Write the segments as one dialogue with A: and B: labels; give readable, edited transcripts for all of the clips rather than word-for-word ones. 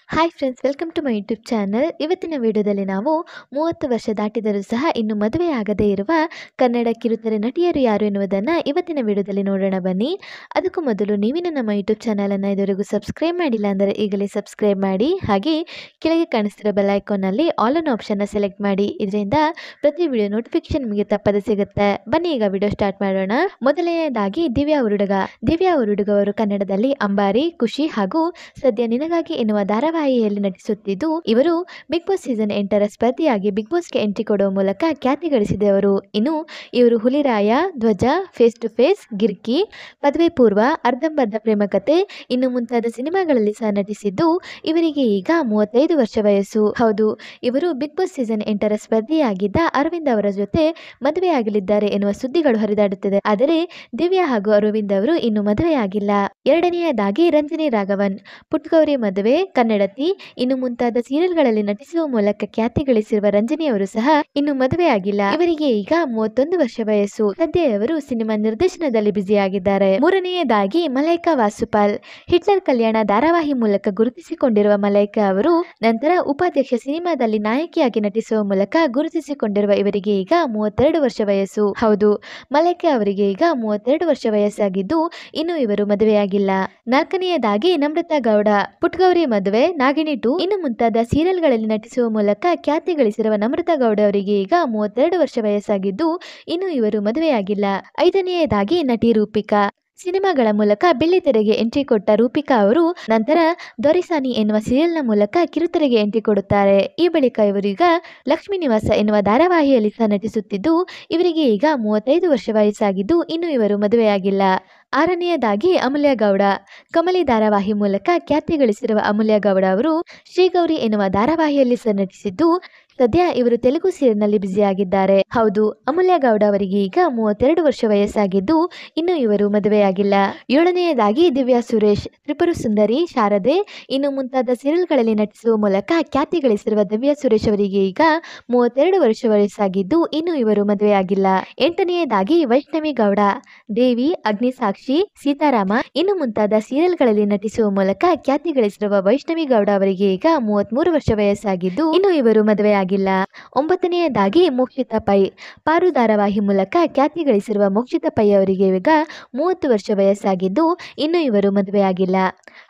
A: Hi friends, welcome to my YouTube channel. ಇವತ್ತಿನ ವಿಡಿಯೋದಲ್ಲಿ ನಾವು 30 ವರ್ಷ ದಾಟಿದರೂ ಸಹ ಇನ್ನು ಮದುವೆಯಾಗದೇ ಇರುವ ಕನ್ನಡ ಕಿರುತೆರೆ ನಟಿಯರು ಯಾರು ಎನ್ನುವುದನ್ನು ಇವತ್ತಿನ ವಿಡಿಯೋದಲ್ಲಿ ನೋಡೋಣ ಬನ್ನಿ. ಅದಕ್ಕೂ ಮೊದಲು ನೀವಿನ್ನು ನಮ್ಮ ಯೂಟ್ಯೂಬ್ ಚಾನಲನ್ನು ಇದುವರೆಗೂ ಸಬ್ಸ್ಕ್ರೈಬ್ ಮಾಡಿಲ್ಲ ಅಂದರೆ ಈಗಲೇ ಸಬ್ಸ್ಕ್ರೈಬ್ ಮಾಡಿ. ಹಾಗೆ ಕೆಳಗೆ ಕಾಣಿಸ್ತಿರೋ ಬೆಲ್ ಐಕಾನ್ನಲ್ಲಿ ಆಲ್ ಅನ್ ಆಪ್ಷನ್ನ ಸೆಲೆಕ್ಟ್ ಮಾಡಿ. ಇದರಿಂದ ಪ್ರತಿ ವಿಡಿಯೋ ನೋಟಿಫಿಕೇಶನ್ ನಿಮಗೆ ತಪ್ಪದೆ ಸಿಗುತ್ತೆ. ಬನ್ನಿ ಈಗ ವಿಡಿಯೋ ಸ್ಟಾರ್ಟ್ ಮಾಡೋಣ. ಮೊದಲನೆಯದಾಗಿ ದಿವ್ಯಾ ಉರುಡುಗ. ದಿವ್ಯಾ ಉರುಡುಗ ಅವರು ಕನ್ನಡದಲ್ಲಿ ಅಂಬಾರಿ, ಖುಷಿ ಹಾಗೂ ಸದ್ಯ ನಿನಗಾಗಿ ಎನ್ನುವ ಧಾರಾವಾಹಿಯಲ್ಲಿ ನಟಿಸುತ್ತಿದ್ದು, ಇವರು ಬಿಗ್ ಬಾಸ್ ಸೀಸನ್ 8ರ ಸ್ಪರ್ಧಿಯಾಗಿ ಬಿಗ್ ಬಾಸ್ಗೆ ಎಂಟ್ರಿ ಕೊಡುವ ಮೂಲಕ ಖ್ಯಾತಿ ಗಳಿಸಿದವರು. ಇನ್ನು ಇವರು ಹುಲಿರಾಯ, ಧ್ವಜ, ಫೇಸ್ ಟು ಫೇಸ್, ಗಿರ್ಕಿ, ಪದವಿ ಪೂರ್ವ, ಅರ್ಧಂಬರ್ಧ ಪ್ರೇಮಕತೆ ಇನ್ನು ಮುಂತಾದ ಸಿನಿಮಾಗಳಲ್ಲಿ ಸಹ ನಟಿಸಿದ್ದು, ಇವರಿಗೆ ಈಗ 35 ವರ್ಷ ವಯಸ್ಸು. ಹೌದು, ಇವರು ಬಿಗ್ ಬಾಸ್ ಸೀಸನ್ 8ರ ಸ್ಪರ್ಧಿಯಾಗಿದ್ದ ಅರವಿಂದ್ ಅವರ ಜೊತೆ ಮದುವೆಯಾಗಲಿದ್ದಾರೆ ಎನ್ನುವ ಸುದ್ದಿಗಳು ಹರಿದಾಡುತ್ತಿದೆ. ಆದರೆ ದಿವ್ಯಾ ಹಾಗೂ ಅರವಿಂದ್ ಅವರು ಇನ್ನು ಮದುವೆಯಾಗಿಲ್ಲ. ಎರಡನೆಯದಾಗಿ ರಂಜನಿ ರಾಘವನ್. ಪುಟ್ಗೌರಿ ಮದುವೆ, ಕನ್ನಡತಿ ಇನ್ನು ಮುಂತಾದ ಸೀರಿಯಲ್ಗಳಲ್ಲಿ ನಟಿಸುವ ಮೂಲಕ ಖ್ಯಾತಿ ಗಳಿಸಿರುವ ರಂಜನಿ ಅವರು ಸಹ ಇನ್ನು ಮದುವೆಯಾಗಿಲ್ಲ. ಇವರಿಗೆ ಈಗ 31 ವರ್ಷ ವಯಸ್ಸು. ಸದ್ಯ ಇವರು ಸಿನಿಮಾ ನಿರ್ದೇಶನದಲ್ಲಿ ಬ್ಯುಸಿಯಾಗಿದ್ದಾರೆ. ಮೂರನೆಯದಾಗಿ ಮಲೈಕಾ ವಾಸುಪಾಲ್. ಹಿಟ್ಲರ್ ಕಲ್ಯಾಣ ಧಾರಾವಾಹಿ ಮೂಲಕ ಗುರುತಿಸಿಕೊಂಡಿರುವ ಮಲೈಕಾ ಅವರು ನಂತರ ಉಪಾಧ್ಯಕ್ಷ ಸಿನಿಮಾದಲ್ಲಿ ನಾಯಕಿಯಾಗಿ ನಟಿಸುವ ಮೂಲಕ ಗುರುತಿಸಿಕೊಂಡಿರುವ ಇವರಿಗೆ ಈಗ 32 ವರ್ಷ ವಯಸ್ಸು. ಹೌದು, ಮಲೈಕಾ ಅವರಿಗೆ ಈಗ 32 ವರ್ಷ ವಯಸ್ಸಾಗಿದ್ದು ಇನ್ನು ಇವರು ಮದುವೆಯಾಗಿಲ್ಲ. ನಾಲ್ಕನೆಯದಾಗಿ ನಮ್ರತಾ ಗೌಡ. ಪುಟ್ಗೌರಿ ಮದುವೆ, ನಾಗಿಣಿ 2 ಇನ್ನು ಮುಂತಾದ ಸೀರಿಯಲ್ಗಳಲ್ಲಿ ನಟಿಸುವ ಮೂಲಕ ಖ್ಯಾತಿ ಗಳಿಸಿರುವ ನಮ್ರತಾ ಗೌಡ ಅವರಿಗೆ ಈಗ 32 ವರ್ಷ ವಯಸ್ಸಾಗಿದ್ದು ಇನ್ನು ಇವರು ಮದುವೆಯಾಗಿಲ್ಲ. ಐದನೆಯದಾಗಿ ನಟಿ ರೂಪಿಕಾ. ಸಿನಿಮಾಗಳ ಮೂಲಕ ಬೆಳ್ಳಿತೆರೆಗೆ ಎಂಟ್ರಿ ಕೊಟ್ಟ ರೂಪಿಕಾ ಅವರು ನಂತರ ದೊರೆಸಾನಿ ಎನ್ನುವ ಸೀರಿಯಲ್ನ ಮೂಲಕ ಕಿರುತೆರೆಗೆ ಎಂಟ್ರಿ ಕೊಡುತ್ತಾರೆ. ಈ ಬಳಿಕ ಇವರೀಗ ಲಕ್ಷ್ಮೀ ನಿವಾಸ ಎನ್ನುವ ಧಾರಾವಾಹಿಯಲ್ಲಿ ಸಹ ನಟಿಸುತ್ತಿದ್ದು, ಇವರಿಗೆ ಈಗ 35 ವರ್ಷ ವಯಸ್ಸಾಗಿದ್ದು ಇನ್ನು ಇವರು ಮದುವೆಯಾಗಿಲ್ಲ. ಆರನೆಯದಾಗಿ ಅಮೂಲ್ಯ ಗೌಡ. ಕಮಲಿ ಧಾರಾವಾಹಿ ಮೂಲಕ ಖ್ಯಾತಿ ಗಳಿಸಿರುವ ಅಮೂಲ್ಯ ಗೌಡ ಅವರು ಶ್ರೀಗೌರಿ ಎನ್ನುವ ಧಾರಾವಾಹಿಯಲ್ಲಿ ಸಹ ನಟಿಸಿದ್ದು, ಸದ್ಯ ಇವರು ತೆಲುಗು ಸೀರಿಯಲ್ನಲ್ಲಿ ಬ್ಯುಸಿಯಾಗಿದ್ದಾರೆ. ಹೌದು, ಅಮೂಲ್ಯ ಗೌಡ ಅವರಿಗೆ ಈಗ 32 ವರ್ಷ ವಯಸ್ಸಾಗಿದ್ದು ಇನ್ನು ಇವರು ಮದುವೆಯಾಗಿಲ್ಲ. ಏಳನೆಯದಾಗಿ ದಿವ್ಯಾ ಸುರೇಶ್. ತ್ರಿಪುರ ಸುಂದರಿ, ಶಾರದೆ ಇನ್ನು ಮುಂತಾದ ಸೀರಿಯಲ್ಗಳಲ್ಲಿ ನಟಿಸುವ ಮೂಲಕ ಖ್ಯಾತಿ ಗಳಿಸಿರುವ ದಿವ್ಯಾ ಸುರೇಶ್ ಅವರಿಗೆ ಈಗ 32 ವರ್ಷ ವಯಸ್ಸಾಗಿದ್ದು ಇನ್ನು ಇವರು ಮದುವೆಯಾಗಿಲ್ಲ. ಎಂಟನೆಯದಾಗಿ ವೈಷ್ಣವಿ ಗೌಡ. ದೇವಿ, ಅಗ್ನಿಸಾಕ್ಷಿ, ಸೀತಾರಾಮ ಇನ್ನು ಮುಂತಾದ ಸೀರಿಯಲ್ಗಳಲ್ಲಿ ನಟಿಸುವ ಮೂಲಕ ಖ್ಯಾತಿ ಗಳಿಸಿರುವ ವೈಷ್ಣವಿ ಗೌಡ ಅವರಿಗೆ ಈಗ 33 ವರ್ಷ ವಯಸ್ಸಾಗಿದ್ದು ಇನ್ನು ಇವರು ಮದುವೆಯಾಗಿಲ್ಲ. ಒಂಬತ್ತನೆಯದಾಗಿ ಮೋಕ್ಷಿತಾ ಪೈ. ಪಾರು ಧಾರಾವಾಹಿ ಮೂಲಕ ಖ್ಯಾತಿ ಗಳಿಸಿರುವ ಮೋಕ್ಷಿತಾ ಪೈ ಅವರಿಗೆ ಈಗ 30 ವರ್ಷ ವಯಸ್ಸಾಗಿದ್ದು ಇನ್ನು ಇವರು ಮದುವೆಯಾಗಿಲ್ಲ.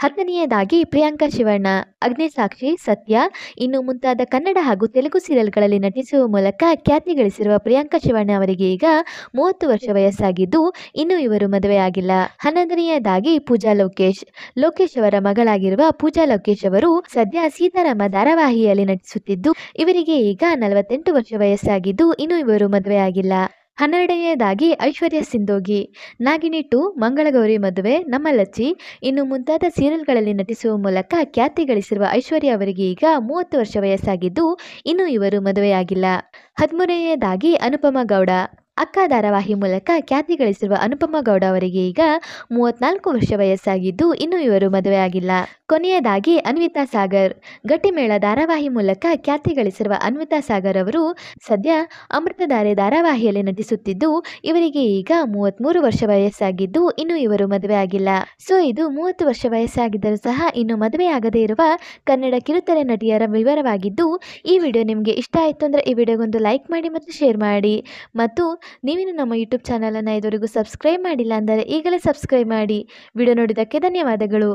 A: ಹತ್ತನೆಯದಾಗಿ ಪ್ರಿಯಾಂಕಾ ಶಿವಣ್ಣ. ಅಗ್ನಿಸಾಕ್ಷಿ, ಸತ್ಯ ಇನ್ನು ಮುಂತಾದ ಕನ್ನಡ ಹಾಗೂ ತೆಲುಗು ಸೀರಿಯಲ್ಗಳಲ್ಲಿ ನಟಿಸುವ ಮೂಲಕ ಖ್ಯಾತಿ ಗಳಿಸಿರುವ ಪ್ರಿಯಾಂಕಾ ಶಿವಣ್ಣ ಅವರಿಗೆ ಈಗ 30 ವರ್ಷ ವಯಸ್ಸಾಗಿದ್ದು ಇನ್ನು ಇವರು ಮದುವೆಯಾಗಿಲ್ಲ. 11ನೆಯದಾಗಿ ಪೂಜಾ ಲೋಕೇಶ್. ಲೋಕೇಶ್ ಅವರ ಮಗಳಾಗಿರುವ ಪೂಜಾ ಲೋಕೇಶ್ ಅವರು ಸದ್ಯ ಸೀತಾರಾಮ ಧಾರಾವಾಹಿಯಲ್ಲಿ ನಟಿಸುತ್ತಿದ್ದು, ಇವರಿಗೆ ಈಗ 48 ವರ್ಷ ವಯಸ್ಸಾಗಿದ್ದು ಇನ್ನು ಇವರು ಮದುವೆಯಾಗಿಲ್ಲ. 12ನೆಯದಾಗಿ ಐಶ್ವರ್ಯ ಸಿಂಧೋಗಿ. ನಾಗಿಣಿ 2, ಮಂಗಳಗೌರಿ ಮದುವೆ, ನಮ್ಮ ಲಚ್ಚಿ ಇನ್ನು ಮುಂತಾದ ಸೀರಿಯಲ್ಗಳಲ್ಲಿ ನಟಿಸುವ ಮೂಲಕ ಖ್ಯಾತಿ ಗಳಿಸಿರುವ ಐಶ್ವರ್ಯ ಅವರಿಗೆ ಈಗ 30 ವರ್ಷ ವಯಸ್ಸಾಗಿದ್ದು ಇನ್ನು ಇವರು ಮದುವೆಯಾಗಿಲ್ಲ. 13ನೆಯದಾಗಿ ಅನುಪಮಾ ಗೌಡ. ಅಕ್ಕ ಧಾರಾವಾಹಿ ಮೂಲಕ ಖ್ಯಾತಿ ಗಳಿಸಿರುವ ಅನುಪಮಾ ಗೌಡ ಅವರಿಗೆ ಈಗ 34 ವರ್ಷ ವಯಸ್ಸಾಗಿದ್ದು ಇನ್ನು ಇವರು ಮದುವೆಯಾಗಿಲ್ಲ. ಕೊನೆಯದಾಗಿ ಅನ್ವಿತಾ ಸಾಗರ್. ಗಟ್ಟಿಮೇಳ ಧಾರಾವಾಹಿ ಮೂಲಕ ಖ್ಯಾತಿ ಗಳಿಸಿರುವ ಅನ್ವಿತಾ ಸಾಗರ್ ಅವರು ಸದ್ಯ ಅಮೃತಧಾರೆ ಧಾರಾವಾಹಿಯಲ್ಲಿ ನಟಿಸುತ್ತಿದ್ದು, ಇವರಿಗೆ ಈಗ 33 ವರ್ಷ ವಯಸ್ಸಾಗಿದ್ದು ಇನ್ನು ಇವರು ಮದುವೆಯಾಗಿಲ್ಲ. ಸೊ ಇದು 30 ವರ್ಷ ವಯಸ್ಸಾಗಿದ್ದರೂ ಸಹ ಇನ್ನು ಮದುವೆಯಾಗದೇ ಇರುವ ಕನ್ನಡ ಕಿರುತೆರೆ ನಟಿಯರ ವಿವರವಾಗಿದ್ದು, ಈ ವಿಡಿಯೋ ನಿಮಗೆ ಇಷ್ಟ ಆಯಿತು ಅಂದರೆ ಈ ವಿಡಿಯೋಗೊಂದು ಲೈಕ್ ಮಾಡಿ ಮತ್ತು ಶೇರ್ ಮಾಡಿ. ಮತ್ತು ನೀವಿನ್ನು ನಮ್ಮ ಯೂಟ್ಯೂಬ್ ಚಾನಲನ್ನು ಇದುವರೆಗೂ ಸಬ್ಸ್ಕ್ರೈಬ್ ಮಾಡಿಲ್ಲ ಅಂದರೆ ಈಗಲೇ ಸಬ್ಸ್ಕ್ರೈಬ್ ಮಾಡಿ. ವಿಡಿಯೋ ನೋಡಿದ್ದಕ್ಕೆ ಧನ್ಯವಾದಗಳು.